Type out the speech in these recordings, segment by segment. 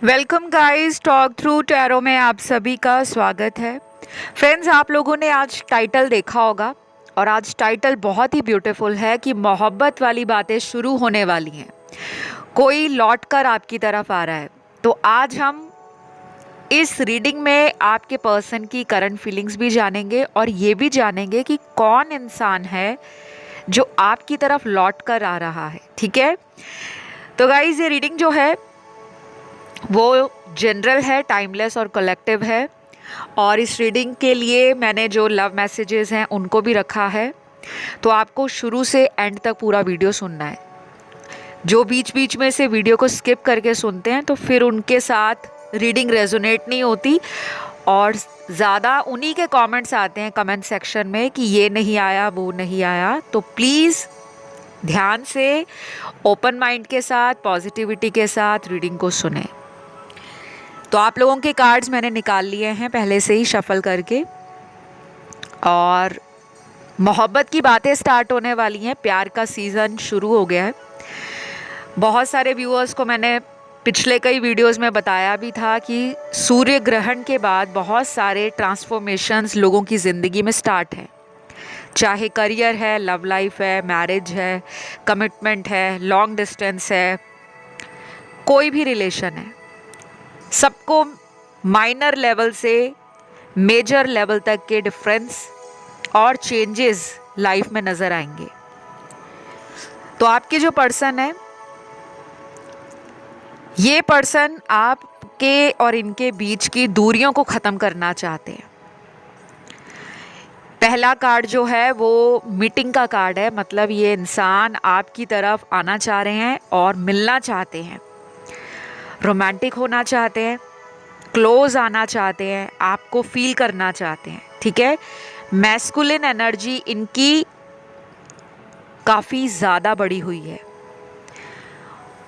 Welcome guys, talk through tarot में आप सभी का स्वागत है। फ्रेंड्स, आप लोगों ने आज टाइटल देखा होगा और आज टाइटल बहुत ही ब्यूटीफुल है कि मोहब्बत वाली बातें शुरू होने वाली हैं। कोई लौट कर आपकी तरफ आ रहा है। तो आज हम इस रीडिंग में आपके पर्सन की करंट फीलिंग्स भी जानेंगे और ये भी जानेंगे कि कौन इंसान है जो आपकी तरफ लौट कर आ रहा है। ठीक है, तो गाइस ये रीडिंग जो है वो जनरल है, टाइमलेस और कलेक्टिव है। और इस रीडिंग के लिए मैंने जो लव मैसेजेस हैं उनको भी रखा है। तो आपको शुरू से एंड तक पूरा वीडियो सुनना है। जो बीच बीच में से वीडियो को स्किप करके सुनते हैं तो फिर उनके साथ रीडिंग रेजोनेट नहीं होती और ज़्यादा उन्हीं के कमेंट्स आते हैं कमेंट सेक्शन में कि ये नहीं आया, वो नहीं आया। तो प्लीज़ ध्यान से, ओपन माइंड के साथ, पॉजिटिविटी के साथ रीडिंग को सुने। तो आप लोगों के कार्ड्स मैंने निकाल लिए हैं पहले से ही शफल करके, और मोहब्बत की बातें स्टार्ट होने वाली हैं। प्यार का सीज़न शुरू हो गया है। बहुत सारे व्यूअर्स को मैंने पिछले कई वीडियोस में बताया भी था कि सूर्य ग्रहण के बाद बहुत सारे ट्रांसफॉर्मेशंस लोगों की ज़िंदगी में स्टार्ट है। चाहे करियर है, लव लाइफ है, मैरिज है, कमिटमेंट है, लॉन्ग डिस्टेंस है, कोई भी रिलेशन है, सबको माइनर लेवल से मेजर लेवल तक के डिफरेंस और चेंजेस लाइफ में नज़र आएंगे। तो आपके जो पर्सन है, ये पर्सन आपके और इनके बीच की दूरियों को ख़त्म करना चाहते हैं। पहला कार्ड जो है वो मीटिंग का कार्ड है, मतलब ये इंसान आपकी तरफ आना चाह रहे हैं और मिलना चाहते हैं, रोमांटिक होना चाहते हैं, क्लोज आना चाहते हैं, आपको फील करना चाहते हैं। ठीक है, मैस्कुलिन एनर्जी इनकी काफ़ी ज़्यादा बढ़ी हुई है।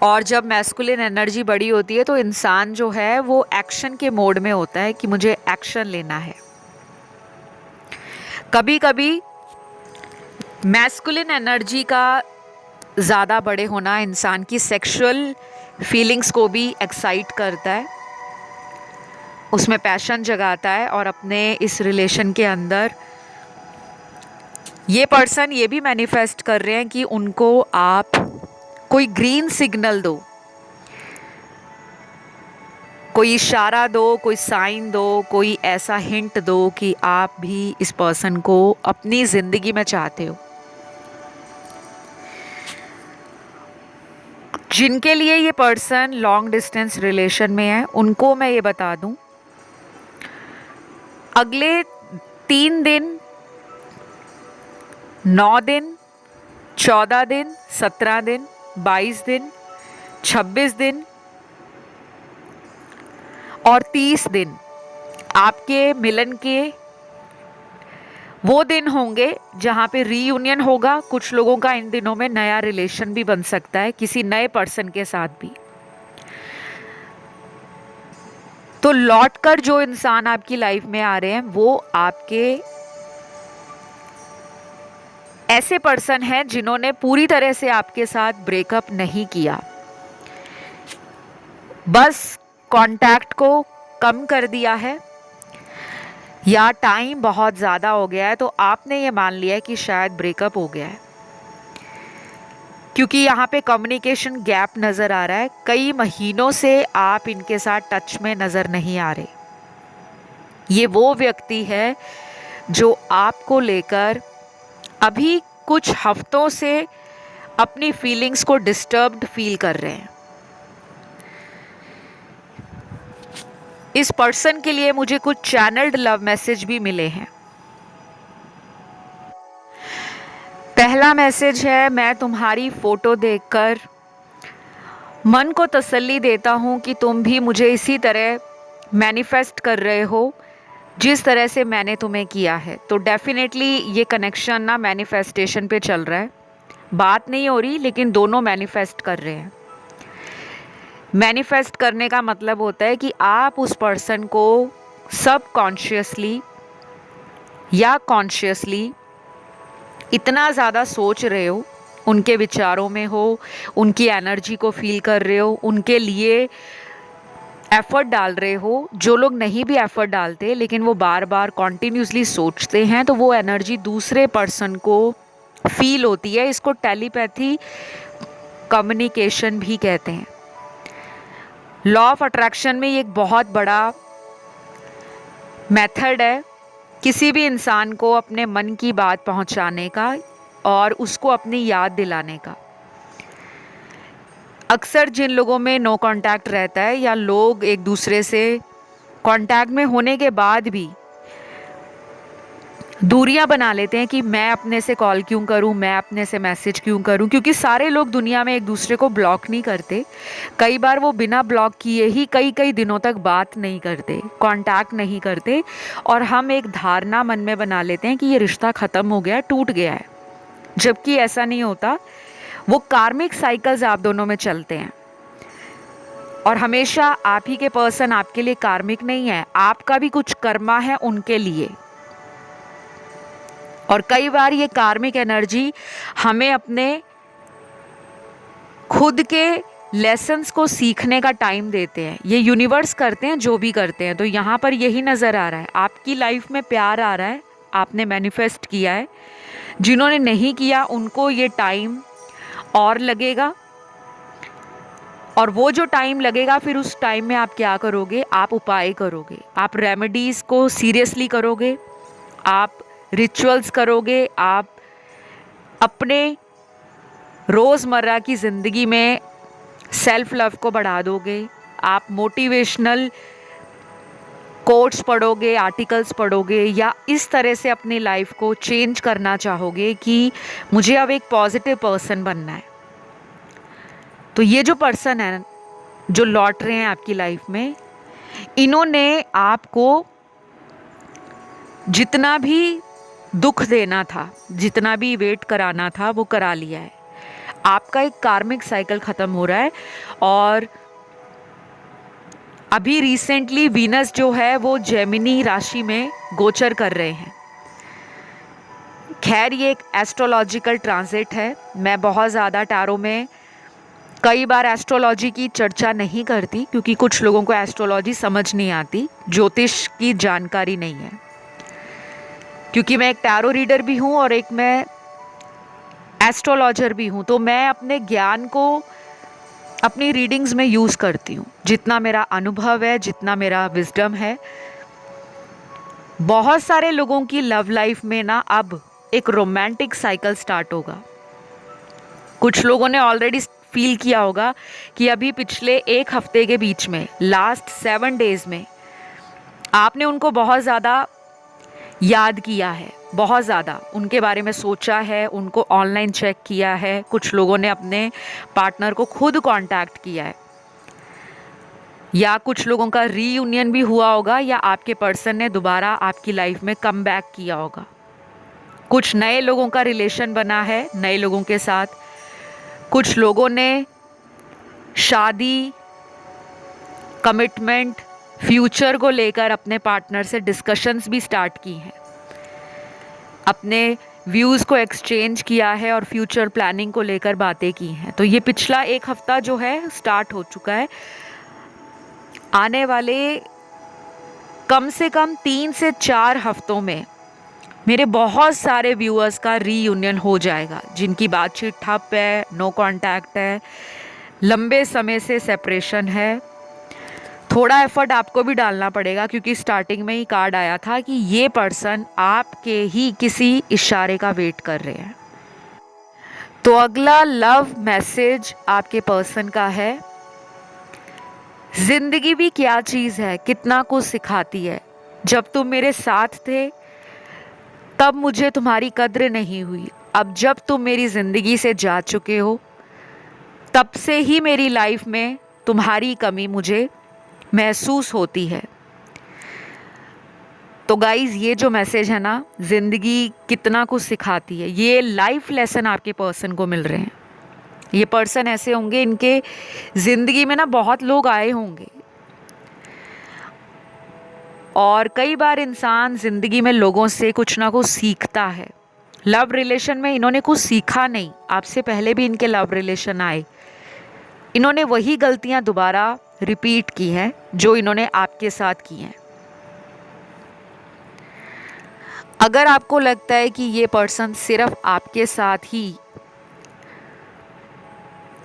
और जब मैस्कुलिन एनर्जी बड़ी होती है तो इंसान जो है वो एक्शन के मोड में होता है कि मुझे एक्शन लेना है। कभी कभी मैस्कुलिन एनर्जी का ज़्यादा बड़े होना इंसान की सेक्सुअल फीलिंग्स को भी एक्साइट करता है, उसमें पैशन जगाता है। और अपने इस रिलेशन के अंदर ये पर्सन ये भी मैनिफेस्ट कर रहे हैं कि उनको आप कोई ग्रीन सिग्नल दो, कोई इशारा दो, कोई साइन दो, कोई ऐसा हिंट दो कि आप भी इस पर्सन को अपनी ज़िंदगी में चाहते हो। जिनके लिए ये पर्सन लॉन्ग डिस्टेंस रिलेशन में है उनको मैं ये बता दूं, अगले 3 दिन, 9 दिन, 14 दिन, 17 दिन, 22 दिन, 26 दिन और 30 दिन आपके मिलन के वो दिन होंगे जहाँ पे रीयूनियन होगा। कुछ लोगों का इन दिनों में नया रिलेशन भी बन सकता है किसी नए पर्सन के साथ भी। तो लौट कर जो इंसान आपकी लाइफ में आ रहे हैं वो आपके ऐसे पर्सन हैं जिन्होंने पूरी तरह से आपके साथ ब्रेकअप नहीं किया, बस कांटेक्ट को कम कर दिया है, या टाइम बहुत ज़्यादा हो गया है तो आपने ये मान लिया है कि शायद ब्रेकअप हो गया है। क्योंकि यहाँ पे कम्युनिकेशन गैप नज़र आ रहा है, कई महीनों से आप इनके साथ टच में नज़र नहीं आ रहे। ये वो व्यक्ति है जो आपको लेकर अभी कुछ हफ्तों से अपनी फीलिंग्स को डिस्टर्ब्ड फील कर रहे हैं। इस पर्सन के लिए मुझे कुछ चैनल्ड लव मैसेज भी मिले हैं। पहला मैसेज है, मैं तुम्हारी फ़ोटो देखकर मन को तसल्ली देता हूँ कि तुम भी मुझे इसी तरह मैनिफेस्ट कर रहे हो जिस तरह से मैंने तुम्हें किया है। तो डेफिनेटली ये कनेक्शन ना मैनिफेस्टेशन पे चल रहा है, बात नहीं हो रही लेकिन दोनों मैनिफेस्ट कर रहे हैं। मैनिफेस्ट करने का मतलब होता है कि आप उस पर्सन को सबकॉन्शियसली या कॉन्शियसली इतना ज़्यादा सोच रहे हो, उनके विचारों में हो, उनकी एनर्जी को फील कर रहे हो, उनके लिए एफर्ट डाल रहे हो, जो लोग नहीं भी एफर्ट डालते लेकिन वो बार बार कॉन्टिन्यूसली सोचते हैं, तो वो एनर्जी दूसरे पर्सन को फील होती है। इसको टेलीपैथी कम्युनिकेशन भी कहते हैं। लॉ ऑफ अट्रैक्शन में ये एक बहुत बड़ा मेथड है किसी भी इंसान को अपने मन की बात पहुंचाने का और उसको अपनी याद दिलाने का। अक्सर जिन लोगों में नो कांटेक्ट रहता है या लोग एक दूसरे से कांटेक्ट में होने के बाद भी दूरियां बना लेते हैं कि मैं अपने से कॉल क्यों करूं, मैं अपने से मैसेज क्यों करूं, क्योंकि सारे लोग दुनिया में एक दूसरे को ब्लॉक नहीं करते। कई बार वो बिना ब्लॉक किए ही कई कई दिनों तक बात नहीं करते, कांटेक्ट नहीं करते, और हम एक धारणा मन में बना लेते हैं कि ये रिश्ता ख़त्म हो गया, टूट गया है, जबकि ऐसा नहीं होता। वो कार्मिक साइकिल्स आप दोनों में चलते हैं और हमेशा आप ही के पर्सन आपके लिए कार्मिक नहीं है, आपका भी कुछ कर्मा है उनके लिए। और कई बार ये कार्मिक एनर्जी हमें अपने खुद के लेसन्स को सीखने का टाइम देते हैं। ये यूनिवर्स करते हैं जो भी करते हैं। तो यहाँ पर यही नज़र आ रहा है, आपकी लाइफ में प्यार आ रहा है, आपने मैनिफेस्ट किया है। जिन्होंने नहीं किया उनको ये टाइम और लगेगा, और वो जो टाइम लगेगा फिर उस टाइम में आप क्या करोगे, आप उपाय करोगे, आप रेमेडीज़ को सीरियसली करोगे, आप रिचुअल्स करोगे, आप अपने रोज़मर्रा की ज़िंदगी में सेल्फ लव को बढ़ा दोगे, आप मोटिवेशनल कोट्स पढ़ोगे, आर्टिकल्स पढ़ोगे, या इस तरह से अपनी लाइफ को चेंज करना चाहोगे कि मुझे अब एक पॉजिटिव पर्सन बनना है। तो ये जो पर्सन है जो लौट रहे हैं आपकी लाइफ में, इन्होंने आपको जितना भी दुख देना था, जितना भी वेट कराना था, वो करा लिया है। आपका एक कार्मिक साइकिल ख़त्म हो रहा है। और अभी रिसेंटली वीनस जो है वो जेमिनी राशि में गोचर कर रहे हैं। खैर ये एक एस्ट्रोलॉजिकल ट्रांजिट है। मैं बहुत ज़्यादा टैरो में कई बार एस्ट्रोलॉजी की चर्चा नहीं करती, क्योंकि कुछ लोगों को एस्ट्रोलॉजी समझ नहीं आती, ज्योतिष की जानकारी नहीं है। क्योंकि मैं एक टैरो रीडर भी हूँ और एक मैं एस्ट्रोलॉजर भी हूँ, तो मैं अपने ज्ञान को अपनी रीडिंग्स में यूज़ करती हूँ, जितना मेरा अनुभव है, जितना मेरा विजडम है। बहुत सारे लोगों की लव लाइफ में ना अब एक रोमांटिक साइकिल स्टार्ट होगा। कुछ लोगों ने ऑलरेडी फील किया होगा कि अभी पिछले एक हफ्ते के बीच में, लास्ट 7 डेज में, आपने उनको बहुत ज़्यादा याद किया है, बहुत ज़्यादा उनके बारे में सोचा है, उनको ऑनलाइन चेक किया है। कुछ लोगों ने अपने पार्टनर को खुद कांटेक्ट किया है, या कुछ लोगों का रीयूनियन भी हुआ होगा, या आपके पर्सन ने दोबारा आपकी लाइफ में कम बैक किया होगा। कुछ नए लोगों का रिलेशन बना है नए लोगों के साथ। कुछ लोगों ने शादी, कमिटमेंट, फ्यूचर को लेकर अपने पार्टनर से डिस्कशंस भी स्टार्ट की हैं, अपने व्यूज़ को एक्सचेंज किया है और फ्यूचर प्लानिंग को लेकर बातें की हैं। तो ये पिछला एक हफ्ता जो है स्टार्ट हो चुका है। आने वाले कम से कम 3 से 4 हफ्तों में मेरे बहुत सारे व्यूअर्स का रीयूनियन हो जाएगा, जिनकी बातचीत ठप है, नो कांटेक्ट है, लंबे समय से सेपरेशन है। थोड़ा एफर्ट आपको भी डालना पड़ेगा, क्योंकि स्टार्टिंग में ही कार्ड आया था कि ये पर्सन आपके ही किसी इशारे का वेट कर रहे हैं। तो अगला लव मैसेज आपके पर्सन का है, जिंदगी भी क्या चीज़ है, कितना कुछ सिखाती है। जब तुम मेरे साथ थे तब मुझे तुम्हारी कद्र नहीं हुई, अब जब तुम मेरी ज़िंदगी से जा चुके हो तब से ही मेरी लाइफ में तुम्हारी कमी मुझे महसूस होती है। तो गाइज़, ये जो मैसेज है ना, ज़िंदगी कितना कुछ सिखाती है, ये लाइफ लेसन आपके पर्सन को मिल रहे हैं। ये पर्सन ऐसे होंगे, इनके ज़िंदगी में ना बहुत लोग आए होंगे, और कई बार इंसान ज़िंदगी में लोगों से कुछ ना कुछ सीखता है। लव रिलेशन में इन्होंने कुछ सीखा नहीं, आपसे पहले भी इनके लव रिलेशन आए, इन्होंने वही गलतियां दोबारा रिपीट की हैं जो इन्होंने आपके साथ की हैं। अगर आपको लगता है कि ये पर्सन सिर्फ आपके साथ ही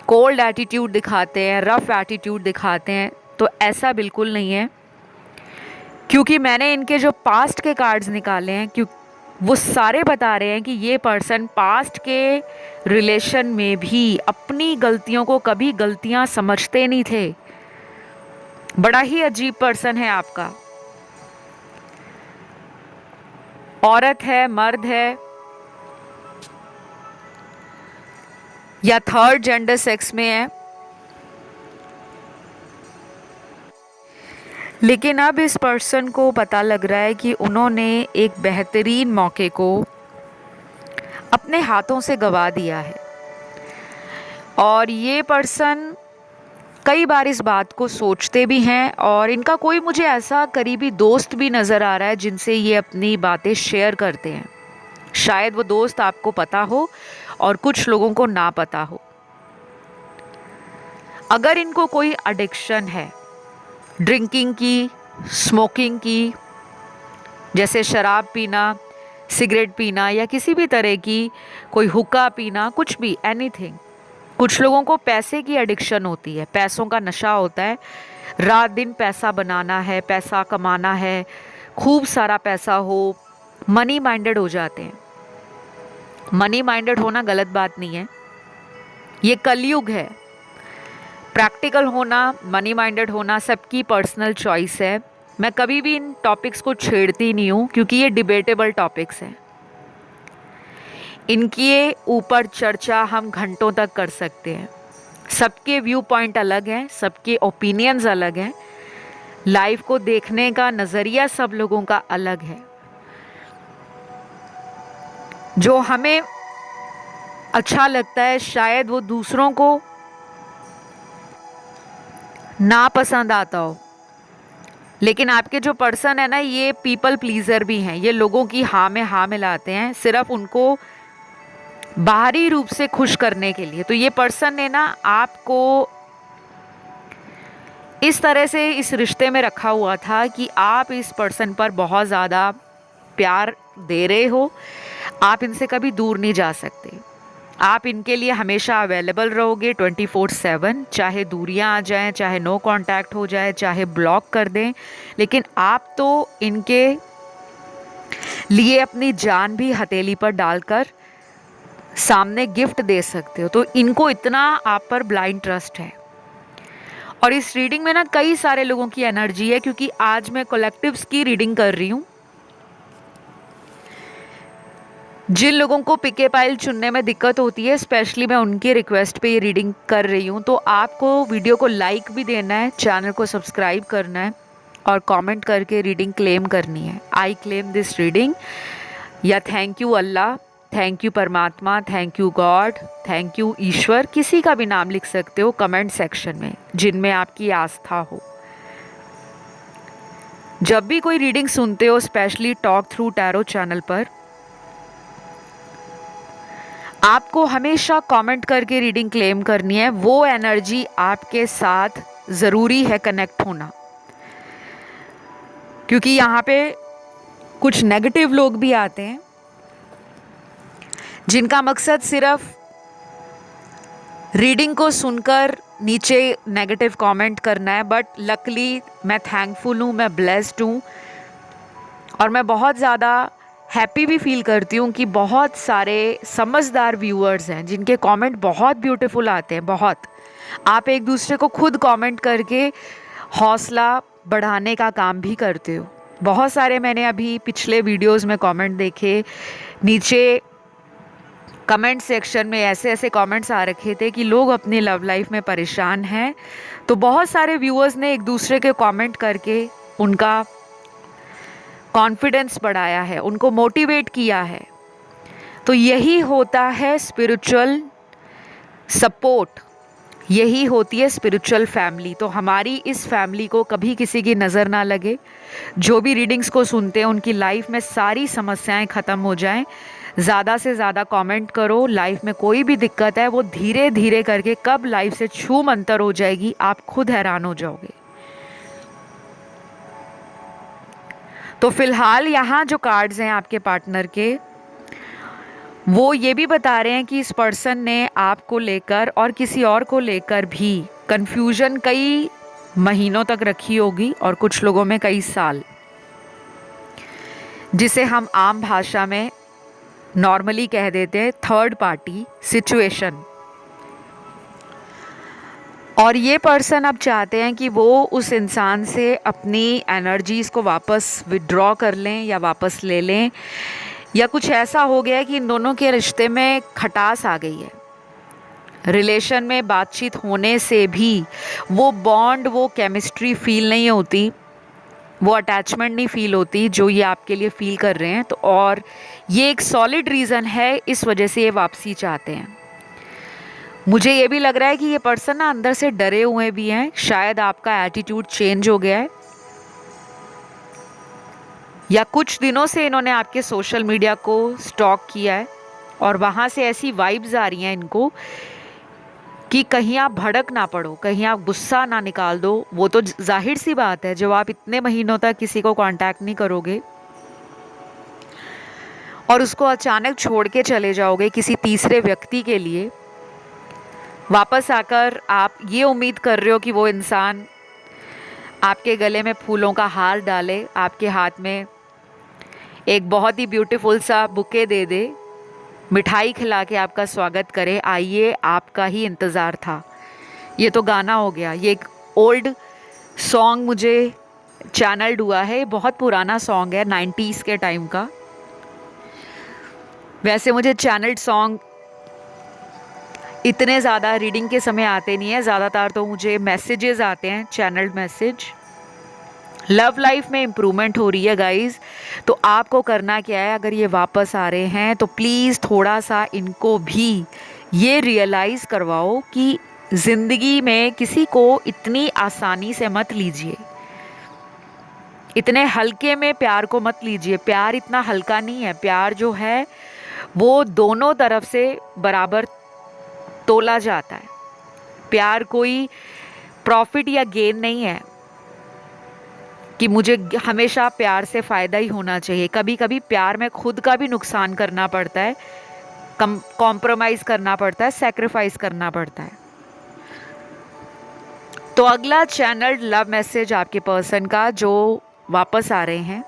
कोल्ड एटीट्यूड दिखाते हैं, रफ एटीट्यूड दिखाते हैं, तो ऐसा बिल्कुल नहीं है। क्योंकि मैंने इनके जो पास्ट के कार्ड्स निकाले हैं, वो सारे बता रहे हैं कि ये पर्सन पास्ट के रिलेशन में भी अपनी गलतियों को कभी गलतियां समझते नहीं थे। बड़ा ही अजीब पर्सन है आपका। औरत है, मर्द है या थर्ड जेंडर सेक्स में है, लेकिन अब इस पर्सन को पता लग रहा है कि उन्होंने एक बेहतरीन मौके को अपने हाथों से गंवा दिया है। और ये पर्सन कई बार इस बात को सोचते भी हैं, और इनका कोई मुझे ऐसा करीबी दोस्त भी नज़र आ रहा है जिनसे ये अपनी बातें शेयर करते हैं। शायद वो दोस्त आपको पता हो और कुछ लोगों को ना पता हो। अगर इनको कोई एडिक्शन है ड्रिंकिंग की, स्मोकिंग की, जैसे शराब पीना, सिगरेट पीना या किसी भी तरह की कोई हुक्का पीना, कुछ भी, एनीथिंग। कुछ लोगों को पैसे की एडिक्शन होती है, पैसों का नशा होता है, रात दिन पैसा बनाना है, पैसा कमाना है, खूब सारा पैसा हो, मनी माइंडेड हो जाते हैं। मनी माइंडेड होना गलत बात नहीं है, ये कलयुग है। प्रैक्टिकल होना, मनी माइंडेड होना सबकी पर्सनल चॉइस है। मैं कभी भी इन टॉपिक्स को छेड़ती नहीं हूँ क्योंकि ये डिबेटेबल टॉपिक्स हैं। इनके ऊपर चर्चा हम घंटों तक कर सकते हैं। सबके व्यू पॉइंट अलग हैं, सबके ओपिनियंस अलग हैं, लाइफ को देखने का नज़रिया सब लोगों का अलग है। जो हमें अच्छा लगता है शायद वो दूसरों को ना पसंद आता हो। लेकिन आपके जो पर्सन है ना, ये पीपल प्लीज़र भी हैं। ये लोगों की हाँ में हाँ मिलाते हैं सिर्फ उनको बाहरी रूप से खुश करने के लिए। तो ये पर्सन ने ना आपको इस तरह से इस रिश्ते में रखा हुआ था कि आप इस पर्सन पर बहुत ज़्यादा प्यार दे रहे हो। आप इनसे कभी दूर नहीं जा सकते। आप इनके लिए हमेशा अवेलेबल रहोगे 24/7, चाहे दूरियां आ जाएं, चाहे नो कांटेक्ट हो जाए, चाहे ब्लॉक कर दें, लेकिन आप तो इनके लिए अपनी जान भी हथेली पर डालकर सामने गिफ्ट दे सकते हो। तो इनको इतना आप पर ब्लाइंड ट्रस्ट है। और इस रीडिंग में ना कई सारे लोगों की एनर्जी है, क्योंकि आज मैं कलेक्टिव्स की रीडिंग कर रही हूँ। जिन लोगों को पिके पाइल चुनने में दिक्कत होती है, स्पेशली मैं उनकी रिक्वेस्ट पे ये रीडिंग कर रही हूँ। तो आपको वीडियो को लाइक भी देना है, चैनल को सब्सक्राइब करना है और कमेंट करके रीडिंग क्लेम करनी है। आई क्लेम दिस रीडिंग, या thank you Allah, thank you परमात्मा, thank you God, thank you ईश्वर, किसी का भी नाम लिख सकते हो कमेंट सेक्शन में जिनमें आपकी आस्था हो। जब भी कोई रीडिंग सुनते हो, specially talk through tarot channel पर, आपको हमेशा कमेंट करके रीडिंग क्लेम करनी है। वो एनर्जी आपके साथ ज़रूरी है कनेक्ट होना, क्योंकि यहाँ पे कुछ नेगेटिव लोग भी आते हैं जिनका मकसद सिर्फ रीडिंग को सुनकर नीचे नेगेटिव कमेंट करना है। बट लकली मैं थैंकफुल हूँ, मैं ब्लेस्ड हूँ, और मैं बहुत ज़्यादा हैप्पी भी फील करती हूँ कि बहुत सारे समझदार व्यूअर्स हैं जिनके कमेंट बहुत ब्यूटीफुल आते हैं। बहुत, आप एक दूसरे को खुद कमेंट करके हौसला बढ़ाने का काम भी करते हो। बहुत सारे मैंने अभी पिछले वीडियोस में कमेंट देखे, नीचे कमेंट सेक्शन में ऐसे ऐसे कमेंट्स आ रखे थे कि लोग अपनी लव लाइफ में परेशान हैं। तो बहुत सारे व्यूअर्स ने एक दूसरे के कमेंट करके उनका कॉन्फिडेंस बढ़ाया है, उनको मोटिवेट किया है। तो यही होता है स्पिरिचुअल सपोर्ट, यही होती है स्पिरिचुअल फैमिली। तो हमारी इस फैमिली को कभी किसी की नज़र ना लगे। जो भी रीडिंग्स को सुनते हैं उनकी लाइफ में सारी समस्याएं ख़त्म हो जाएं, ज़्यादा से ज़्यादा कमेंट करो। लाइफ में कोई भी दिक्कत है वो धीरे धीरे करके कब लाइफ से छू मंतर हो जाएगी, आप खुद हैरान हो जाओगे। तो फिलहाल यहाँ जो कार्ड्स हैं आपके पार्टनर के, वो ये भी बता रहे हैं कि इस पर्सन ने आपको लेकर और किसी और को लेकर भी कंफ्यूजन कई महीनों तक रखी होगी, और कुछ लोगों में कई साल, जिसे हम आम भाषा में नॉर्मली कह देते हैं थर्ड पार्टी सिचुएशन। और ये पर्सन अब चाहते हैं कि वो उस इंसान से अपनी एनर्जीज़ को वापस विड्रॉ कर लें या वापस ले लें, या कुछ ऐसा हो गया है कि इन दोनों के रिश्ते में खटास आ गई है। रिलेशन में बातचीत होने से भी वो बॉन्ड, वो केमिस्ट्री फील नहीं होती, वो अटैचमेंट नहीं फील होती जो ये आपके लिए फील कर रहे हैं। तो और ये एक सॉलिड रीज़न है, इस वजह से ये वापसी चाहते हैं। मुझे ये भी लग रहा है कि ये पर्सन ना अंदर से डरे हुए भी हैं, शायद आपका एटीट्यूड चेंज हो गया है, या कुछ दिनों से इन्होंने आपके सोशल मीडिया को स्टॉक किया है और वहाँ से ऐसी वाइब्स आ रही हैं इनको कि कहीं आप भड़क ना पड़ो, कहीं आप गुस्सा ना निकाल दो। वो तो जाहिर सी बात है, जब आप इतने महीनों तक किसी को कांटेक्ट नहीं करोगे और उसको अचानक छोड़ के चले जाओगे किसी तीसरे व्यक्ति के लिए, वापस आकर आप ये उम्मीद कर रहे हो कि वो इंसान आपके गले में फूलों का हार डाले, आपके हाथ में एक बहुत ही ब्यूटीफुल सा बुके दे दे, मिठाई खिला के आपका स्वागत करे, आइए आपका ही इंतज़ार था। ये तो गाना हो गया, ये एक ओल्ड सॉन्ग मुझे चैनल्ड हुआ है, बहुत पुराना सॉन्ग है 90s के टाइम का। वैसे मुझे चैनल्ड सॉन्ग इतने ज़्यादा रीडिंग के समय आते नहीं है, ज़्यादातर तो मुझे मैसेजेस आते हैं, चैनल्ड मैसेज। लव लाइफ में इम्प्रूवमेंट हो रही है गाइज़, तो आपको करना क्या है, अगर ये वापस आ रहे हैं तो प्लीज़ थोड़ा सा इनको भी ये रियलाइज़ करवाओ कि ज़िंदगी में किसी को इतनी आसानी से मत लीजिए, इतने हल्के में प्यार को मत लीजिए। प्यार इतना हल्का नहीं है, प्यार जो है वो दोनों तरफ से बराबर तोला जाता है। प्यार कोई प्रॉफिट या गेन नहीं है कि मुझे हमेशा प्यार से फ़ायदा ही होना चाहिए। कभी कभी प्यार में खुद का भी नुकसान करना पड़ता है, कॉम्प्रोमाइज़ करना पड़ता है, सेक्रीफाइस करना पड़ता है। तो अगला चैनल्ड लव मैसेज आपके पर्सन का जो वापस आ रहे हैं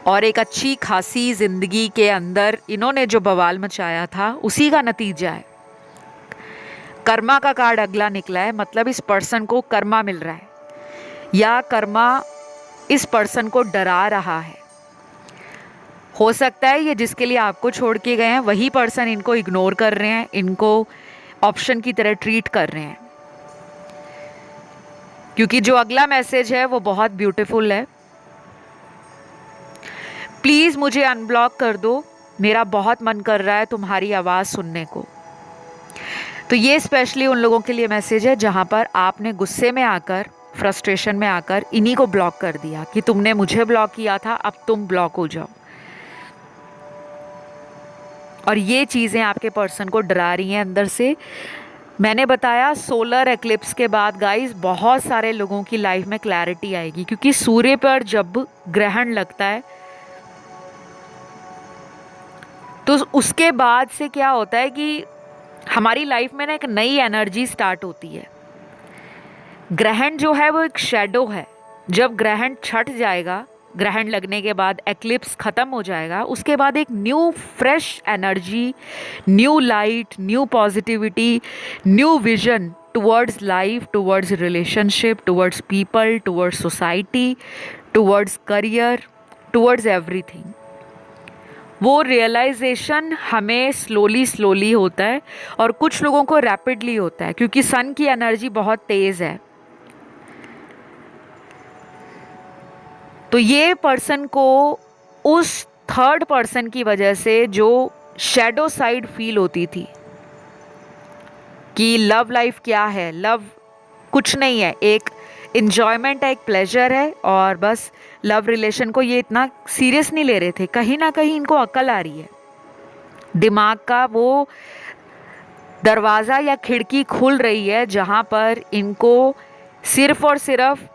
और एक अच्छी खासी ज़िंदगी के अंदर इन्होंने जो बवाल मचाया था उसी का नतीजा है। कर्मा का कार्ड अगला निकला है, मतलब इस पर्सन को कर्मा मिल रहा है या कर्मा इस पर्सन को डरा रहा है। हो सकता है ये जिसके लिए आपको छोड़ के गए हैं वही पर्सन इनको इग्नोर कर रहे हैं, इनको ऑप्शन की तरह ट्रीट कर रहे हैं, क्योंकि जो अगला मैसेज है वो बहुत ब्यूटीफुल है। प्लीज़ मुझे अनब्लॉक कर दो, मेरा बहुत मन कर रहा है तुम्हारी आवाज़ सुनने को। तो ये स्पेशली उन लोगों के लिए मैसेज है जहाँ पर आपने गुस्से में आकर, फ्रस्ट्रेशन में आकर इन्हीं को ब्लॉक कर दिया कि तुमने मुझे ब्लॉक किया था, अब तुम ब्लॉक हो जाओ। और ये चीज़ें आपके पर्सन को डरा रही हैं अंदर से। मैंने बताया सोलर एक्लिप्स के बाद गाइस बहुत सारे लोगों की लाइफ में क्लैरिटी आएगी, क्योंकि सूर्य पर जब ग्रहण लगता है तो उसके बाद से क्या होता है कि हमारी लाइफ में ना एक नई एनर्जी स्टार्ट होती है। ग्रहण जो है वो एक शैडो है, जब ग्रहण छट जाएगा, ग्रहण लगने के बाद एक्लिप्स ख़त्म हो जाएगा, उसके बाद एक new fresh energy, new light, new positivity, new vision towards life, towards relationship, towards people, towards society, towards career, towards everything. वो रियलाइजेशन हमें स्लोली होता है और कुछ लोगों को रैपिडली होता है, क्योंकि सन की एनर्जी बहुत तेज़ है। तो ये पर्सन को उस थर्ड पर्सन की वजह से जो शैडो साइड फील होती थी कि लव लाइफ क्या है, लव कुछ नहीं है, एक इन्जॉयमेंट है, एक प्लेजर है, और बस लव रिलेशन को ये इतना सीरियस नहीं ले रहे थे। कहीं ना कहीं इनको अकल आ रही है, दिमाग का वो दरवाज़ा या खिड़की खुल रही है जहाँ पर इनको सिर्फ और सिर्फ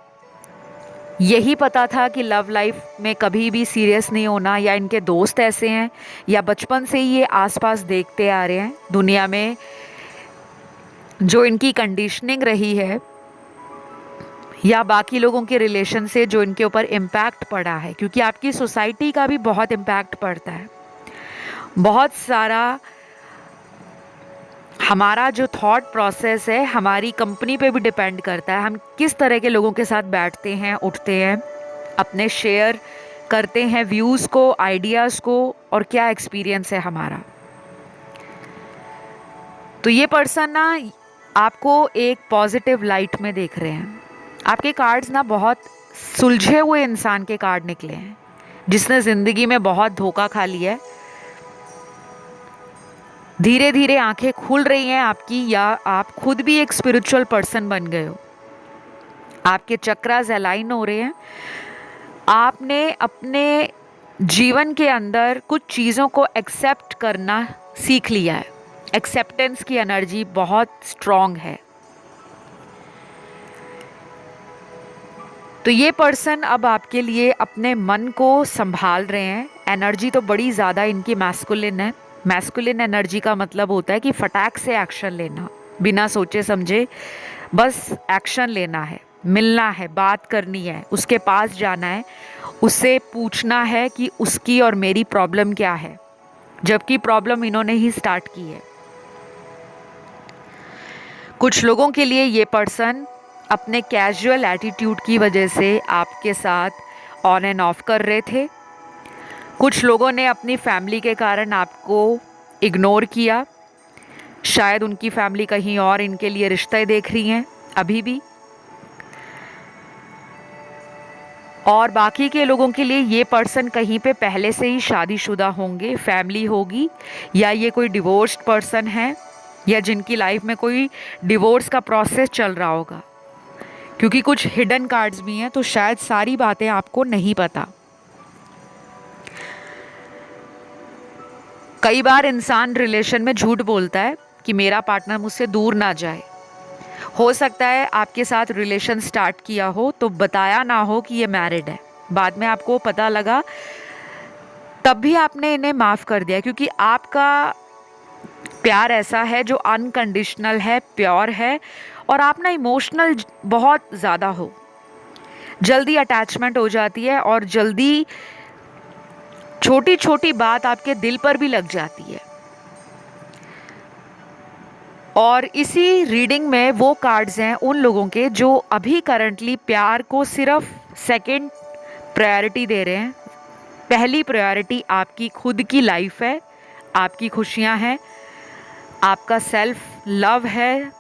यही पता था कि लव लाइफ में कभी भी सीरियस नहीं होना, या इनके दोस्त ऐसे हैं, या बचपन से ही ये आसपास देखते आ रहे हैं दुनिया में जो इनकी कंडीशनिंग रही है, या बाकी लोगों के रिलेशन से जो इनके ऊपर इम्पैक्ट पड़ा है, क्योंकि आपकी सोसाइटी का भी बहुत इम्पैक्ट पड़ता है। बहुत सारा हमारा जो थॉट प्रोसेस है हमारी कंपनी पे भी डिपेंड करता है। हम किस तरह के लोगों के साथ बैठते हैं, उठते हैं, अपने शेयर करते हैं व्यूज़ को, आइडियाज़ को, और क्या एक्सपीरियंस है हमारा। तो ये पर्सन ना आपको एक पॉजिटिव लाइट में देख रहे हैं। आपके कार्ड्स ना बहुत सुलझे हुए इंसान के कार्ड निकले हैं, जिसने ज़िंदगी में बहुत धोखा खा लिया है। धीरे धीरे आंखें खुल रही हैं आपकी, या आप खुद भी एक स्पिरिचुअल पर्सन बन गए हो। आपके चक्रास अलाइन हो रहे हैं। आपने अपने जीवन के अंदर कुछ चीज़ों को एक्सेप्ट करना सीख लिया है। एक्सेप्टेंस की एनर्जी बहुत स्ट्रॉन्ग है। तो ये पर्सन अब आपके लिए अपने मन को संभाल रहे हैं। एनर्जी तो बड़ी ज़्यादा इनकी मैस्कुलिन है। मैस्कुलिन एनर्जी का मतलब होता है कि फटाक से एक्शन लेना, बिना सोचे समझे बस एक्शन लेना है, मिलना है, बात करनी है, उसके पास जाना है, उससे पूछना है कि उसकी और मेरी प्रॉब्लम क्या है, जबकि प्रॉब्लम इन्होंने ही स्टार्ट की है। कुछ लोगों के लिए ये पर्सन अपने कैजुअल एटीट्यूड की वजह से आपके साथ ऑन एंड ऑफ कर रहे थे। कुछ लोगों ने अपनी फैमिली के कारण आपको इग्नोर किया। शायद उनकी फैमिली कहीं और इनके लिए रिश्ते देख रही हैं अभी भी। और बाकी के लोगों के लिए ये पर्सन कहीं पे पहले से ही शादीशुदा होंगे, फैमिली होगी, या ये कोई डिवोर्स्ड पर्सन है, या जिनकी लाइफ में कोई डिवोर्स का प्रोसेस चल रहा होगा। क्योंकि कुछ हिडन कार्ड्स भी हैं, तो शायद सारी बातें आपको नहीं पता। कई बार इंसान रिलेशन में झूठ बोलता है कि मेरा पार्टनर मुझसे दूर ना जाए। हो सकता है आपके साथ रिलेशन स्टार्ट किया हो तो बताया ना हो कि ये मैरिड है, बाद में आपको पता लगा, तब भी आपने इन्हें माफ़ कर दिया, क्योंकि आपका प्यार ऐसा है जो अनकंडीशनल है, प्योर है, और आप ना इमोशनल बहुत ज़्यादा हो। जल्दी अटैचमेंट हो जाती है, और जल्दी छोटी छोटी बात आपके दिल पर भी लग जाती है। और इसी रीडिंग में वो कार्ड्स हैं उन लोगों के जो अभी करंटली प्यार को सिर्फ सेकंड प्रायोरिटी दे रहे हैं। पहली प्रायोरिटी आपकी खुद की लाइफ है, आपकी खुशियां हैं, आपका सेल्फ लव है,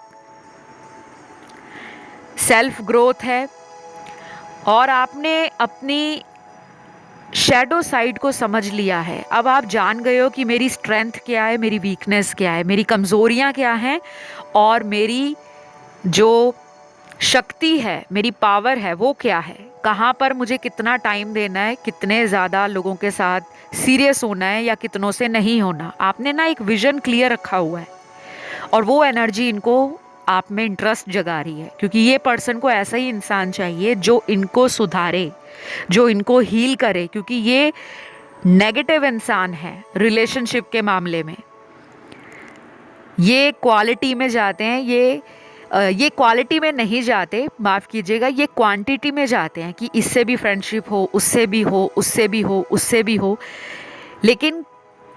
सेल्फ ग्रोथ है, और आपने अपनी शैडो साइड को समझ लिया है। अब आप जान गए हो कि मेरी स्ट्रेंथ क्या है, मेरी वीकनेस क्या है, मेरी कमज़ोरियाँ क्या हैं, और मेरी जो शक्ति है, मेरी पावर है, वो क्या है, कहाँ पर मुझे कितना टाइम देना है, कितने ज़्यादा लोगों के साथ सीरियस होना है या कितनों से नहीं होना। आपने ना एक विज़न क्लियर रखा हुआ है, और वो एनर्जी इनको आप में इंटरेस्ट जगा रही है। क्योंकि ये पर्सन को ऐसा ही इंसान चाहिए जो इनको सुधारे, जो इनको हील करे, क्योंकि ये नेगेटिव इंसान है रिलेशनशिप के मामले में। ये क्वालिटी में जाते हैं, ये क्वालिटी में नहीं जाते, माफ़ कीजिएगा, ये क्वांटिटी में जाते हैं कि इससे भी फ्रेंडशिप हो, उससे भी हो, उससे भी हो, उससे भी हो। लेकिन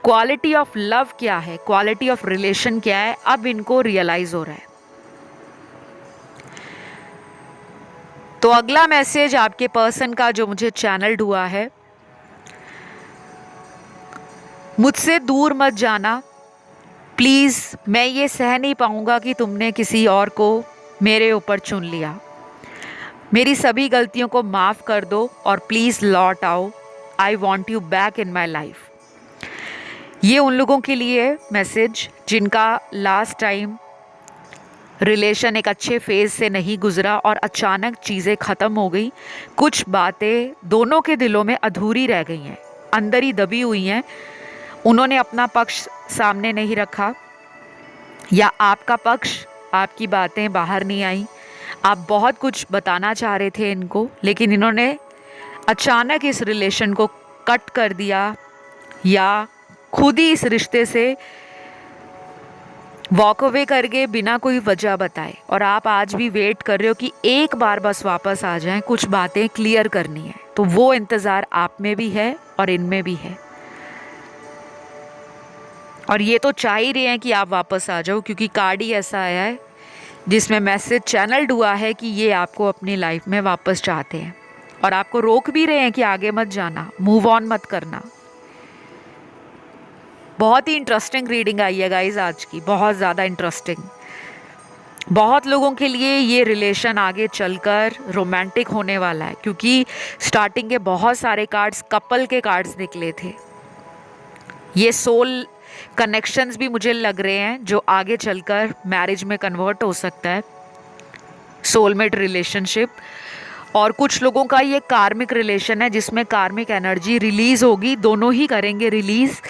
क्वालिटी ऑफ लव क्या है, क्वालिटी ऑफ रिलेशन क्या है, अब इनको रियलाइज़ हो रहा है। तो अगला मैसेज आपके पर्सन का जो मुझे चैनल्ड हुआ है, मुझसे दूर मत जाना प्लीज़, मैं ये सह नहीं पाऊँगा कि तुमने किसी और को मेरे ऊपर चुन लिया। मेरी सभी गलतियों को माफ़ कर दो और प्लीज़ लौट आओ। I want you back in my life. ये उन लोगों के लिए मैसेज जिनका लास्ट टाइम रिलेशन एक अच्छे फेज़ से नहीं गुजरा और अचानक चीज़ें ख़त्म हो गई। कुछ बातें दोनों के दिलों में अधूरी रह गई हैं, अंदर ही दबी हुई हैं, उन्होंने अपना पक्ष सामने नहीं रखा, या आपका पक्ष, आपकी बातें बाहर नहीं आई। आप बहुत कुछ बताना चाह रहे थे इनको, लेकिन इन्होंने अचानक इस रिलेशन को कट कर दिया, या खुद ही इस रिश्ते से वॉक अवे कर गए बिना कोई वजह बताए। और आप आज भी वेट कर रहे हो कि एक बार बस वापस आ जाएं, कुछ बातें क्लियर करनी है। तो वो इंतज़ार आप में भी है और इनमें भी है, और ये तो चाह ही रहे हैं कि आप वापस आ जाओ, क्योंकि कार्ड ही ऐसा आया है जिसमें मैसेज चैनल्ड हुआ है कि ये आपको अपनी लाइफ में वापस चाहते हैं, और आपको रोक भी रहे हैं कि आगे मत जाना, मूव ऑन मत करना। बहुत ही इंटरेस्टिंग रीडिंग आई है गाइज आज की, बहुत ज़्यादा इंटरेस्टिंग। बहुत लोगों के लिए ये रिलेशन आगे चलकर रोमांटिक होने वाला है, क्योंकि स्टार्टिंग के बहुत सारे कार्ड्स कपल के कार्ड्स निकले थे। ये सोल कनेक्शंस भी मुझे लग रहे हैं जो आगे चलकर मैरिज में कन्वर्ट हो सकता है, सोलमेट रिलेशनशिप। और कुछ लोगों का ये कार्मिक रिलेशन है जिसमें कार्मिक एनर्जी रिलीज होगी, दोनों ही करेंगे रिलीज।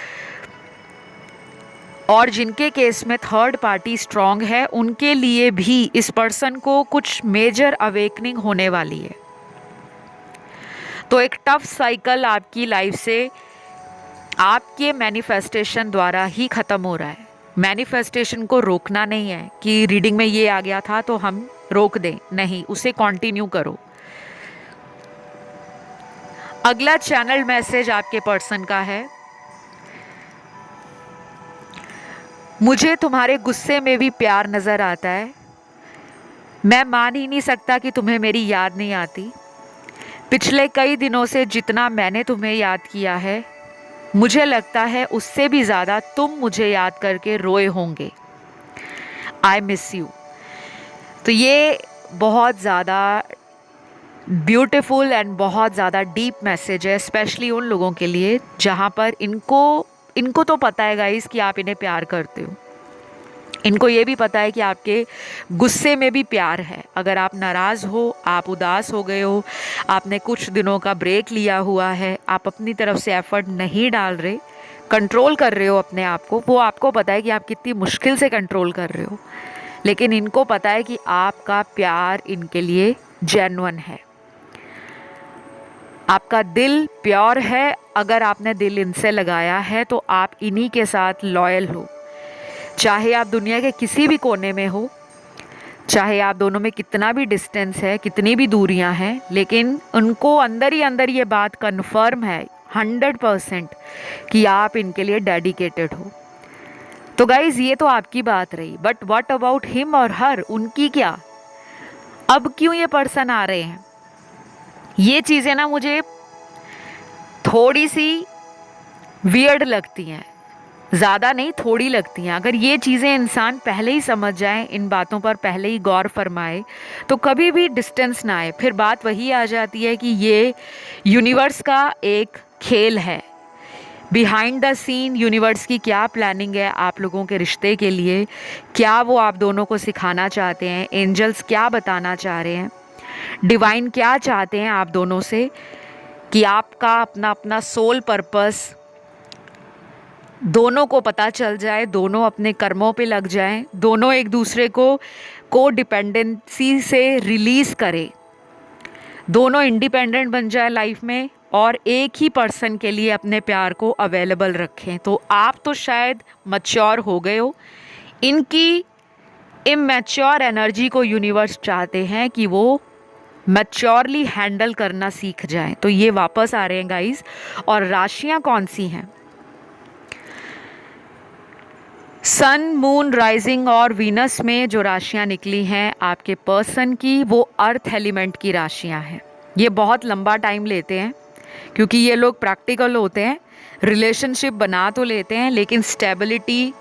और जिनके केस में थर्ड पार्टी स्ट्रांग है, उनके लिए भी इस पर्सन को कुछ मेजर अवेकनिंग होने वाली है। तो एक टफ साइकिल आपकी लाइफ से आपके मैनिफेस्टेशन द्वारा ही ख़त्म हो रहा है। मैनिफेस्टेशन को रोकना नहीं है कि रीडिंग में ये आ गया था तो हम रोक दें, नहीं, उसे कंटिन्यू करो। अगला चैनल मैसेज आपके पर्सन का है, मुझे तुम्हारे गुस्से में भी प्यार नज़र आता है। मैं मान ही नहीं सकता कि तुम्हें मेरी याद नहीं आती। पिछले कई दिनों से जितना मैंने तुम्हें याद किया है, मुझे लगता है उससे भी ज़्यादा तुम मुझे याद करके रोए होंगे। I miss you. तो ये बहुत ज़्यादा ब्यूटीफुल एंड बहुत ज़्यादा डीप मैसेज है, स्पेशली उन लोगों के लिए जहाँ पर इनको तो पता है गाइस कि आप इन्हें प्यार करते हो। इनको ये भी पता है कि आपके गुस्से में भी प्यार है। अगर आप नाराज़ हो, आप उदास हो गए हो, आपने कुछ दिनों का ब्रेक लिया हुआ है, आप अपनी तरफ से एफर्ट नहीं डाल रहे, कंट्रोल कर रहे हो अपने आप को, वो आपको पता है कि आप कितनी मुश्किल से कंट्रोल कर रहे हो, लेकिन इनको पता है कि आपका प्यार इनके लिए जेन्युइन है, आपका दिल प्योर है। अगर आपने दिल इनसे लगाया है तो आप इन्हीं के साथ लॉयल हो, चाहे आप दुनिया के किसी भी कोने में हो, चाहे आप दोनों में कितना भी डिस्टेंस है, कितनी भी दूरियां हैं, लेकिन उनको अंदर ही अंदर ये बात कन्फर्म है 100% कि आप इनके लिए डेडिकेटेड हो। तो गाइज ये तो आपकी बात रही, बट व्हाट अबाउट हिम और हर, उनकी क्या? अब क्यों ये पर्सन आ रहे हैं? ये चीज़ें ना मुझे थोड़ी सी वियर्ड लगती हैं, ज़्यादा नहीं, थोड़ी लगती हैं। अगर ये चीज़ें इंसान पहले ही समझ जाए, इन बातों पर पहले ही गौर फरमाए, तो कभी भी डिस्टेंस ना आए। फिर बात वही आ जाती है कि ये यूनिवर्स का एक खेल है, बिहाइंड द सीन यूनिवर्स की क्या प्लानिंग है आप लोगों के रिश्ते के लिए, क्या वो आप दोनों को सिखाना चाहते हैं, एंजल्स क्या बताना चाह रहे हैं, डिवाइन क्या चाहते हैं आप दोनों से, कि आपका अपना अपना सोल पर्पस दोनों को पता चल जाए, दोनों अपने कर्मों पे लग जाएं, दोनों एक दूसरे को डिपेंडेंसी से रिलीज़ करें, दोनों इंडिपेंडेंट बन जाए लाइफ में, और एक ही पर्सन के लिए अपने प्यार को अवेलेबल रखें। तो आप तो शायद मैच्योर हो गए हो, इनकी इमैच्योर एनर्जी को यूनिवर्स चाहते हैं कि वो मैच्योरली हैंडल करना सीख जाएं। तो ये वापस आ रहे हैं गाइस। और राशियां कौन सी हैं? सन, मून, राइजिंग और वीनस में जो राशियां निकली हैं आपके पर्सन की, वो अर्थ एलिमेंट की राशियां हैं। ये बहुत लंबा टाइम लेते हैं क्योंकि ये लोग प्रैक्टिकल होते हैं, रिलेशनशिप बना तो लेते हैं, लेकिन स्टेबिलिटी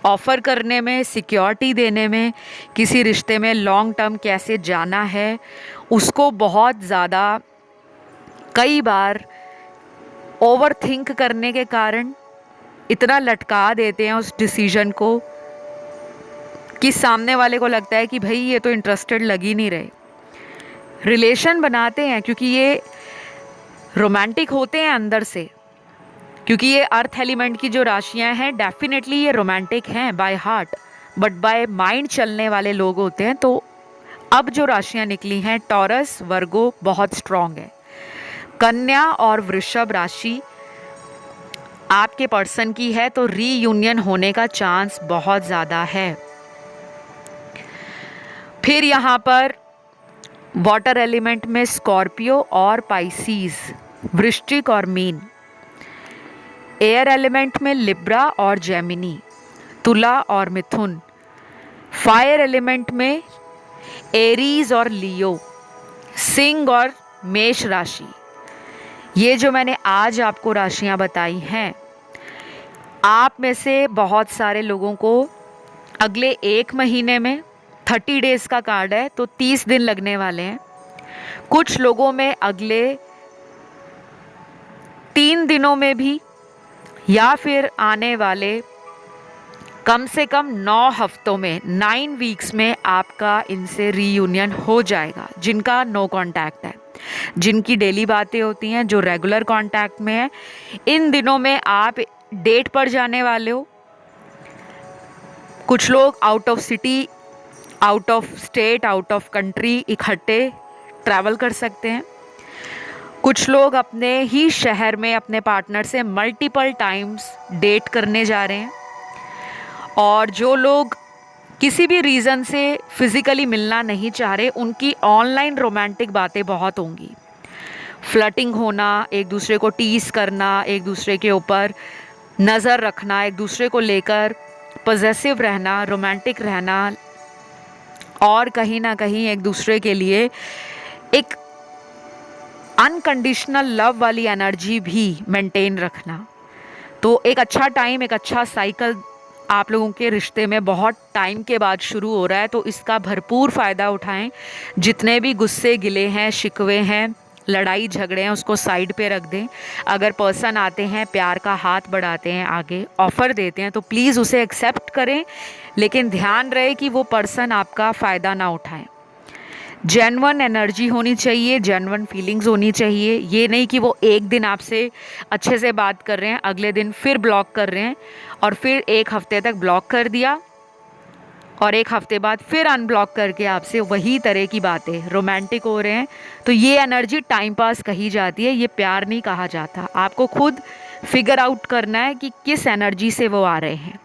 ऑफ़र करने में, सिक्योरिटी देने में, किसी रिश्ते में लॉन्ग टर्म कैसे जाना है, उसको बहुत ज़्यादा कई बार ओवर थिंक करने के कारण इतना लटका देते हैं उस डिसीजन को कि सामने वाले को लगता है कि भाई ये तो इंटरेस्टेड लग ही नहीं रहे। रिलेशन बनाते हैं क्योंकि ये रोमांटिक होते हैं अंदर से, क्योंकि ये अर्थ एलिमेंट की जो राशियां हैं डेफिनेटली ये रोमांटिक हैं by heart, but by mind चलने वाले लोग होते हैं। तो अब जो राशियां निकली हैं टॉरस, वर्गो बहुत स्ट्रांग है। कन्या और वृषभ राशि आपके पर्सन की है तो रीयूनियन होने का चांस बहुत ज़्यादा है। फिर यहाँ पर वाटर एलिमेंट में स्कॉर्पियो और पाइसीज, वृश्चिक और मीन। एयर एलिमेंट में लिब्रा और जेमिनी, तुला और मिथुन। फायर एलिमेंट में एरीज और लियो, सिंह और मेष राशि। ये जो मैंने आज आपको राशियां बताई हैं, आप में से बहुत सारे लोगों को अगले 1 महीने में 30 डेज़ का कार्ड है तो 30 दिन लगने वाले हैं। कुछ लोगों में अगले 3 दिनों में भी, या फिर आने वाले कम से कम 9 हफ्तों में, 9 वीक्स में आपका इनसे रीयूनियन हो जाएगा। जिनका नो कांटेक्ट है, जिनकी डेली बातें होती हैं, जो रेगुलर कांटेक्ट में है, इन दिनों में आप डेट पर जाने वाले हो। कुछ लोग out of city, out of state, out of country इकट्ठे ट्रैवल कर सकते हैं। कुछ लोग अपने ही शहर में अपने पार्टनर से मल्टीपल टाइम्स डेट करने जा रहे हैं। और जो लोग किसी भी रीज़न से फिज़िकली मिलना नहीं चाह रहे, उनकी ऑनलाइन रोमांटिक बातें बहुत होंगी। फ्लर्टिंग होना, एक दूसरे को टीज़ करना, एक दूसरे के ऊपर नज़र रखना, एक दूसरे को लेकर पॉजेसिव रहना, रोमांटिक रहना, और कहीं ना कहीं एक दूसरे के लिए एक अनकंडीशनल लव वाली एनर्जी भी मेंटेन रखना। तो एक अच्छा टाइम, एक अच्छा साइकिल आप लोगों के रिश्ते में बहुत टाइम के बाद शुरू हो रहा है। तो इसका भरपूर फ़ायदा उठाएं। जितने भी गुस्से, गिले हैं, शिकवे हैं, लड़ाई झगड़े हैं, उसको साइड पे रख दें। अगर पर्सन आते हैं, प्यार का हाथ बढ़ाते हैं, आगे ऑफ़र देते हैं, तो प्लीज़ उसे एक्सेप्ट करें, लेकिन ध्यान रहे कि वो पर्सन आपका फ़ायदा ना उठाए। जेन्युइन एनर्जी होनी चाहिए, जेन्युइन फीलिंग्स होनी चाहिए। ये नहीं कि वो एक दिन आपसे अच्छे से बात कर रहे हैं, अगले दिन फिर ब्लॉक कर रहे हैं, और फिर 1 हफ्ते तक ब्लॉक कर दिया और 1 हफ्ते बाद फिर अनब्लॉक करके आपसे वही तरह की बातें रोमांटिक हो रहे हैं। तो ये एनर्जी टाइम पास कही जाती है, ये प्यार नहीं कहा जाता। आपको खुद फिगर आउट करना है कि किस एनर्जी से वो आ रहे हैं।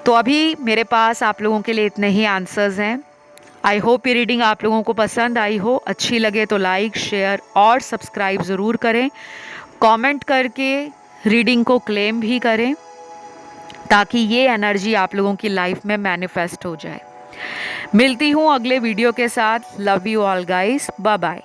तो अभी मेरे पास आप लोगों के लिए इतने ही आंसर्स हैं। आई होप ये रीडिंग आप लोगों को पसंद आई हो। अच्छी लगे तो लाइक, शेयर और सब्सक्राइब ज़रूर करें। कमेंट करके रीडिंग को क्लेम भी करें, ताकि ये एनर्जी आप लोगों की लाइफ में मैनिफेस्ट हो जाए। मिलती हूँ अगले वीडियो के साथ। Love you all guys, bye bye.